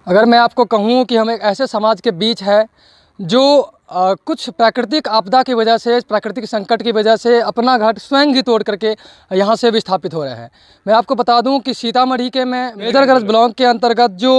अगर मैं आपको कहूँ कि हम एक ऐसे समाज के बीच है जो कुछ प्राकृतिक आपदा की वजह से, प्राकृतिक संकट की वजह से अपना घर स्वयं ही तोड़ करके यहाँ से विस्थापित हो रहे हैं। मैं आपको बता दूं कि सीतामढ़ी के मैं मेजरगंज ब्लॉक के अंतर्गत जो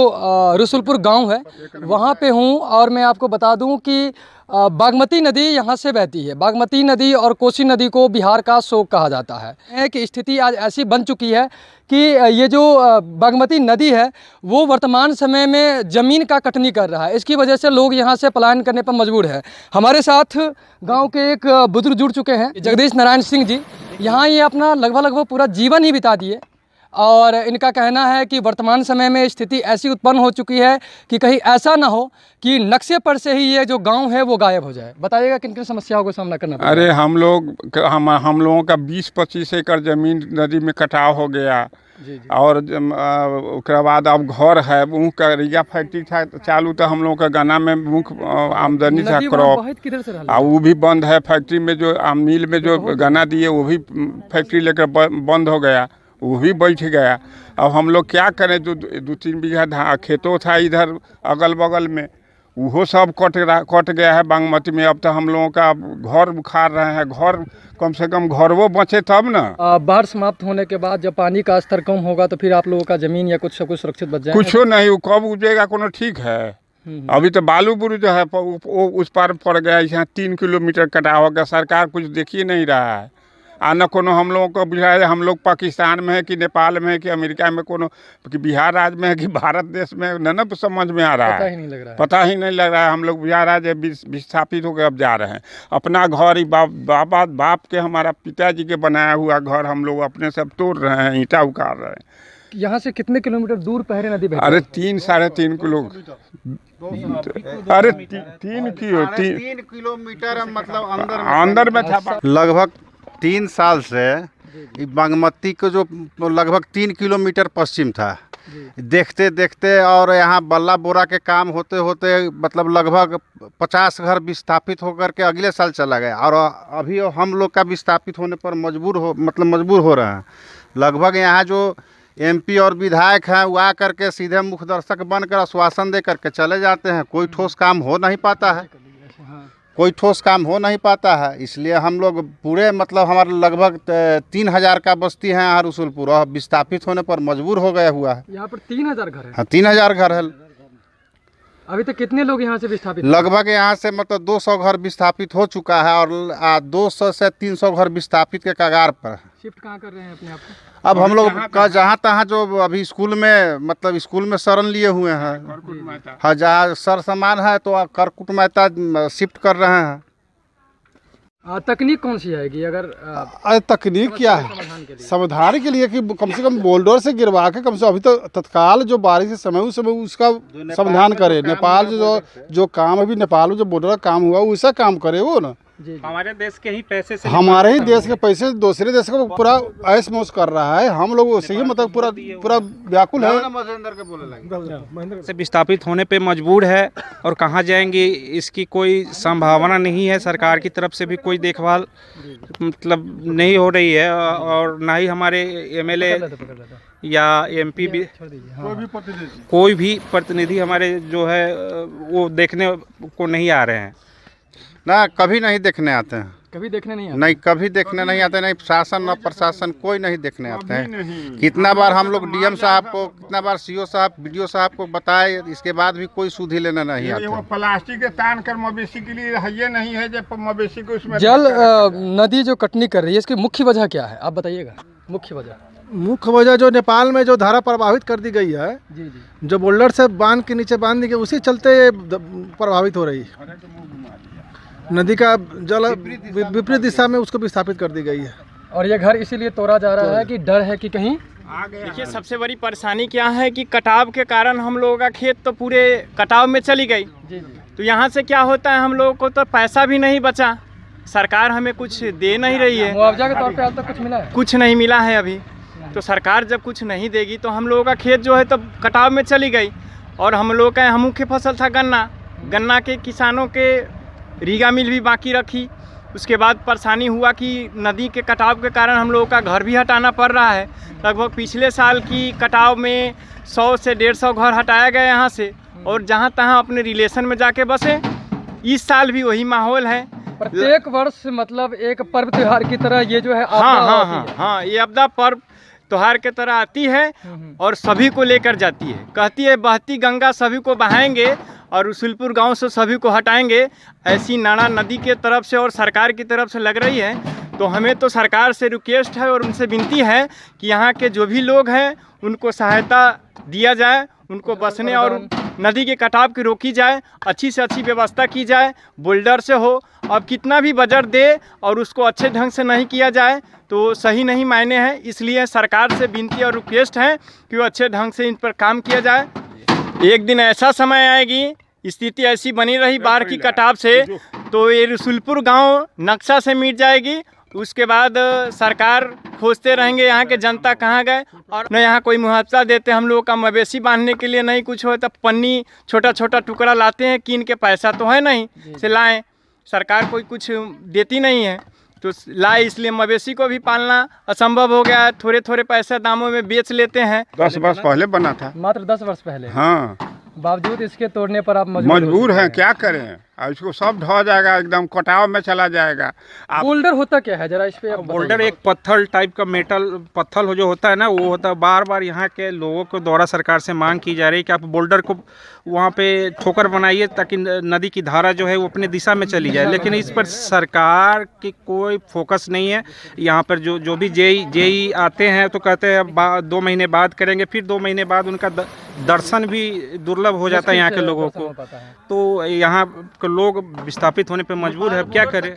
रसुलपुर गांव है वहाँ पे हूँ। और मैं आपको बता दूं कि बागमती नदी यहाँ से बहती है। बागमती नदी और कोसी नदी को बिहार का शोक कहा जाता है कि स्थिति आज ऐसी बन चुकी है कि ये जो बागमती नदी है वो वर्तमान समय में ज़मीन का कटनी कर रहा है। इसकी वजह से लोग यहाँ से पलायन करने पर मजबूर है। हमारे साथ गांव के एक बुजुर्ग जुड़ चुके हैं, जगदीश नारायण सिंह जी। यहाँ ये अपना लगभग पूरा जीवन ही बिता दिए और इनका कहना है कि वर्तमान समय में स्थिति ऐसी उत्पन्न हो चुकी है कि कहीं ऐसा ना हो कि नक्शे पर से ही ये जो गांव है वो गायब हो जाए। बताइएगा किन किन समस्याओं का सामना करना पड़ेगा? अरे हम लोगों का 20-25 एकड़ ज़मीन नदी में कटाव हो गया। जी जी। और उसके बाद अब घर है, ऊँख का रिया फैक्ट्री था चालू, तो हम लोगों का गन्ना में मुख्य आमदनी था क्रॉप, और वो भी बंद है। फैक्ट्री में जो मिल में जो गन्ना दिए वो भी फैक्ट्री लेकर बंद हो गया, वो भी बैठ गया। अब हम लोग क्या करें? 2-3 बीघा खेतों था इधर अगल बगल में, वो सब कट गया है बागमती में। अब तो हम लोगों का घर उखाड़ रहे हैं। घर कम से कम घर वो बचे तब ना। बाढ़ समाप्त होने के बाद जब पानी का स्तर कम होगा तो फिर आप लोगों का ज़मीन या कुछ सुरक्षित बच जाएगा? कुछ नहीं, वो कब उगेगा कोनो ठीक है। अभी तो बालू बुरु जो है वो उस पार पड़ गया। यहाँ 3 किलोमीटर कटा होगा, सरकार कुछ देख ही नहीं रहा है। न कोनो हम लोगों को बुझाया हम लोग पाकिस्तान में है कि नेपाल में है कि अमेरिका में, कोनो कि बिहार राज्य में है कि भारत देश में, न समझ में आ रहा है। पता ही नहीं लग रहा है। पता ही नहीं लग रहा है। हम लोग बिहार राज्य विस्थापित होकर अब जा रहे हैं। अपना घर ही बाप के, हमारा पिताजी के बनाया हुआ घर हम लोग अपने सब तोड़ रहे हैं, ईंटा उखाड़ रहे हैं। यहाँ से कितने किलोमीटर दूर पहरे नदी बहती है? अरे 3-3.5 किलो। अरे 3 किलोमीटर मतलब अंदर में था। लगभग 3 साल से बागमती को जो लगभग 3 किलोमीटर पश्चिम था, देखते देखते और यहाँ बल्ला बोरा के काम होते होते मतलब लगभग 50 घर विस्थापित होकर के अगले साल चला गया। और अभी हम लोग का विस्थापित होने पर मजबूर हो रहे हैं। लगभग यहाँ जो MP और विधायक हैं वो आ करके सीधे मुख्य दर्शक बनकर आश्वासन दे करके चले जाते हैं। कोई ठोस काम हो नहीं पाता है। इसलिए हम लोग पूरे मतलब हमारे लगभग 3000 का बस्ती है यहाँ रसुलपुर, और विस्थापित होने पर मजबूर हो गया हुआ है। यहाँ पर 3000 घर है? हाँ, 3000 घर है। अभी तक कितने लोग यहाँ से विस्थापित? लगभग यहाँ से मतलब 200 घर विस्थापित हो चुका है, और 200 से 300 घर विस्थापित के कगार पर। शिफ्ट कहाँ कर रहे हैं अपने आप को? अब हम लोग का जहाँ तहाँ जो अभी स्कूल में शरण लिए हुए हैं, हाँ, जहाँ सर सामान है तो करकुट मेहता शिफ्ट कर रहे हैं। तकनीक कौन सी आएगी अगर तकनीक क्या है समाधान के लिए कि कम से कम बोल्डर से गिरवा के कम से अभी तो तत्काल जो बारिश के समय उस समय उसका समाधान करे। नेपाल जो काम अभी नेपाल में जो बॉर्डर का काम हुआ वैसा काम करे वो ना। हमारे देश के ही पैसे से, हमारे ही देश के पैसे से दूसरे देश को पूरा ऐश मौज कर रहा है। हम लोग उसे ही मतलब पूरा व्याकुल है। से विस्थापित होने पे मजबूर है और कहाँ जाएंगे इसकी कोई संभावना नहीं है। सरकार की तरफ से भी कोई देखभाल मतलब नहीं हो रही है, और ना ही हमारे MLA या MP भी कोई भी प्रतिनिधि हमारे जो है वो देखने को नहीं आ रहे हैं ना। कभी नहीं देखने आते हैं। कभी देखने नहीं आते? नहीं, कभी देखने नहीं आते। नहीं शासन न प्रशासन कोई नहीं देखने आते हैं। कितना बार हम लोग DM साहब को, कितना बार CO साहब, BDO साहब को बताए, इसके बाद भी कोई सुधि लेना नहीं आता। वो प्लास्टिक के तान कर मवेशी के लिए है, ये नहीं है जो मवेशी को उसमें जल नदी जो कटनी कर रही है इसकी मुख्य वजह क्या है, आप बताइएगा? मुख्य वजह जो नेपाल में जो धारा प्रभावित कर दी गई है, जी जी, जो बोल्डर से बांध के नीचे बांध दी गई, उसी चलते प्रभावित हो रही है। नदी का जल विपरीत दिशा में उसको विस्थापित कर दी गई है। और ये घर इसीलिए तोड़ा जा रहा है कि डर है कि कहीं देखिए सबसे बड़ी परेशानी क्या है कि कटाव के कारण हम लोगों का खेत तो पूरे कटाव में चली गई। जी जी। तो यहाँ से क्या होता है, हम लोगों को तो पैसा भी नहीं बचा। सरकार हमें कुछ दे नहीं रही है। मुआवजा के तौर पे आज तक कुछ मिला है? कुछ नहीं मिला है अभी। तो सरकार जब कुछ नहीं देगी तो हम लोगों का खेत जो है तो कटाव में चली गई। और हम लोग का मुख्य फसल था गन्ना के किसानों के रीगा मिल भी बाकी रखी, उसके बाद परेशानी हुआ कि नदी के कटाव के कारण हम लोगों का घर भी हटाना पड़ रहा है। लगभग पिछले साल की कटाव में 100 से 150 घर हटाया गया यहाँ से, और जहाँ तहाँ अपने रिलेशन में जाके बसे। इस साल भी वही माहौल है। प्रत्येक वर्ष मतलब एक पर्व त्योहार की तरह ये जो है हाँ, ये आपदा पर्व त्योहार के तरह आती है और सभी को लेकर जाती है। कहती है बहती गंगा सभी को बहाएंगे और रसुलपुर गांव से सभी को हटाएंगे। ऐसी नाड़ा नदी के तरफ से और सरकार की तरफ से लग रही है। तो हमें तो सरकार से रिक्वेस्ट है और उनसे विनती है कि यहाँ के जो भी लोग हैं उनको सहायता दिया जाए, उनको बसने और नदी के कटाव की रोकी जाए, अच्छी से अच्छी व्यवस्था की जाए। बोल्डर से हो, अब कितना भी बजट दे और उसको अच्छे ढंग से नहीं किया जाए तो सही नहीं मायने हैं। इसलिए सरकार से विनती और रिक्वेस्ट है कि वो अच्छे ढंग से इन पर काम किया जाए। एक दिन ऐसा समय आएगी, स्थिति ऐसी बनी रही बाढ़ की कटाव से, तो ये रसुलपुर गांव नक्शा से मिट जाएगी। उसके बाद सरकार खोजते रहेंगे यहाँ के जनता कहाँ गए, और न यहाँ कोई मुआवजा देते। हम लोगों का मवेशी बांधने के लिए नहीं कुछ हो तब पन्नी छोटा छोटा टुकड़ा लाते हैं कीन के, पैसा तो है नहीं से लाएं, सरकार कोई कुछ देती नहीं है तो लाए, इसलिए मवेशी को भी पालना असंभव हो गया है। थोड़े थोड़े पैसे दामों में बेच लेते हैं। 10 वर्ष पहले बना था, मात्र 10 वर्ष पहले। हाँ, बावजूद इसके तोड़ने पर आप मजबूर हैं, क्या करें। इसको सब ढह जाएगा, एकदम कटाव में चला जाएगा। बोल्डर होता क्या है जरा इस पे बोल्डर एक पत्थर टाइप का मेटल पत्थर जो होता है ना, वो होता है। बार बार यहाँ के लोगों को द्वारा सरकार से मांग की जा रही है कि आप बोल्डर को वहाँ पे ठोकर बनाइए ताकि नदी की धारा जो है वो अपने दिशा में चली जाए, लेकिन इस पर सरकार की कोई फोकस नहीं है। यहाँ पर जो भी जेई आते हैं तो कहते हैं 2 महीने बाद करेंगे, फिर 2 महीने बाद उनका दर्शन भी दुर्लभ हो जाता है यहाँ के लोगों को। तो यहाँ के लोग विस्थापित होने पर मजबूर है, अब क्या करें।